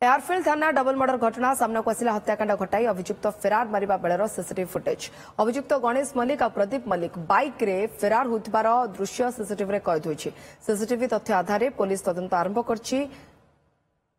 Airfield थाना double murder घटना सामना आसिला हत्याकांड घटाई अभियुक्त फेरार मारिबा बेलर सीसीटीवी फुटेज अभियुक्त गणेश मल्लिक और प्रदीप मल्लिक बाइक रे फेरार होतिबार दृश्य सीसीटीवी कैद होइछि। सीसीटीवी तथ्य आधार पुलिस तदंत आरंभ करछि।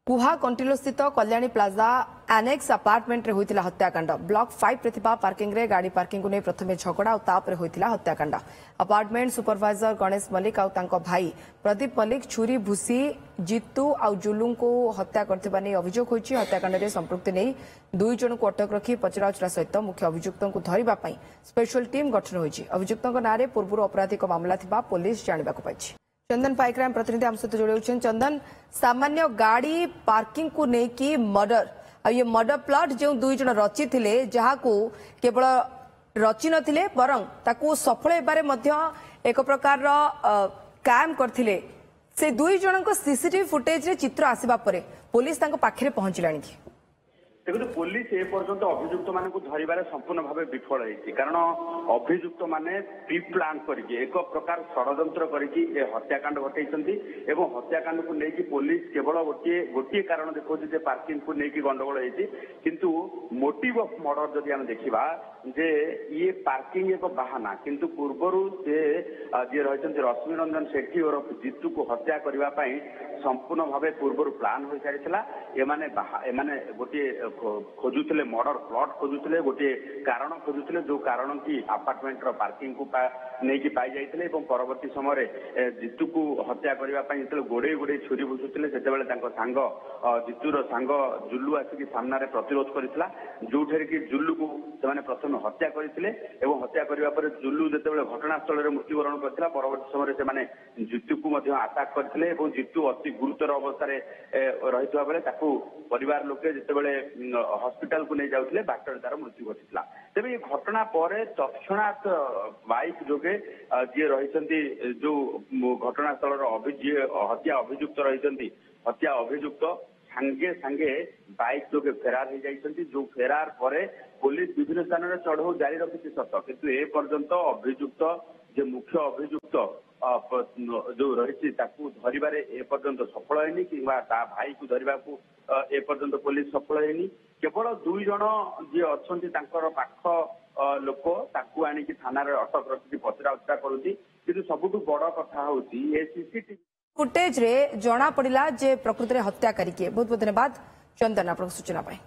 कुहा कंटिलो स्थित कल्याणी प्लाजा एनेक्स अपार्टमेंट रे होइतिला हत्याकांड। ब्लॉक 5 रे थिबा पार्किंग रे गाड़ी पार्किंग को नै प्रथमे झगड़ा और तापरे होइतिला हत्याकांड। अपार्टमेंट सुपरवाइजर गणेश मल्लिक और तांको भाई प्रदीप मल्लिक छुरी भूसी जितू और जुलू को हत्या करथिबा नै अभियोग होइछि। हत्याकांड रे संपृक्ति नै दुई जन को अटक रखी पचराउचरा सहित मुख्य अभियुक्तों को धरिबा पई स्पेशल टीम गठन होइछि। अभियुक्तों नारे पूर्व आपराधिक मामला थिबा पुलिस जानिबा को पाइछि। चंदन पाइक्राइम प्रतिनिधि आम सहित जोड़ी चंदन सामान्य गाड़ी पार्किंग को लेकिन मर्डर और ये मर्डर प्लॉट जो दुई जन रचि थे जहाँ को केवल रचि नथिले बरं ताकू सफल हेबारे मध्य एक प्रकार काम करथिले। से दुई जन को सीसीटीवी फुटेज रे चित्र आसीबा परे पुलिस तांको पाखरे पहुंचलानी कि देखो पुलिस ए पर्यंत अभियुक्त मान धरवे संपूर्ण भाव विफल होती कारण अभियुक्त माने प्री प्लान करके एक प्रकार षड्यंत्र करके हत्याकांड घटाई एवं हत्याकांड को लेकिन पुलिस केवल गोटे कारण देखा पार्किंग को लेकिन गंडगोल होती किंतु मोटिव ऑफ मर्डर जदि आम देखा जे ये पार्किंग एक बाहाना किंतु पूर्वर से जी रही रश्मि रंजन सेठी और जीतू को हत्या करने संपूर्ण भाव पूर्व प्लान हो सारी एमाने गोटे खोजुले मर्डर प्लॉट खोजुले गोटे कारण खोजुले जो कारण की अपार्टमेंट पार्किंग को नहीं पाई जाइए परवर्ती समय जीतू को हत्या करने गोड़े गोड़े छुरी भुषुले से सांग जीतूर सांग जुल्लू आसिक सामने प्रतिरोध करता जो कि जुल्लू को प्रथम हत्या करते हत्या करने जुल्लू जो घटनास्थल में मृत्युवरण करता परवर्ती समय से जीतू को आटाक करते जीतू अति गुरुतर अवस्था रही बेले परिवार लोके जितेबाला हॉस्पिटल को नहीं जाऊे बाटर तार मृत्यु घटी तेज ये घटना पर तत्क्षणात बाइक जोगे जी रही जो घटनास्थल हत्या अभियुक्त रही हत्या अभियुक्त सांगे सांगे बाइक जोगे फेरार हो जाती जो फेरार पर पुलिस विभिन्न स्थान में चढ़ऊ जारी रखी सत किंतु ए पर्यंत अभियुक्त जो मुख्य अभियुक्त जो रही धरवे एपर्यंत सफल है कि भाई को धरने को एपर्यंत पुलिस सफल है केवल दुई जन जी अच्छा पाख लोक ताकू आनिकी थाना अटक रखी पचरा उचरा करुँच सबुठ बड़ कथा हूँ सीसीटीवी फुटेज रे जना पड़ा जे प्रकृति हत्याकारी किए। बहुत बहुत धन्यवाद चंदन आप सूचना पाई।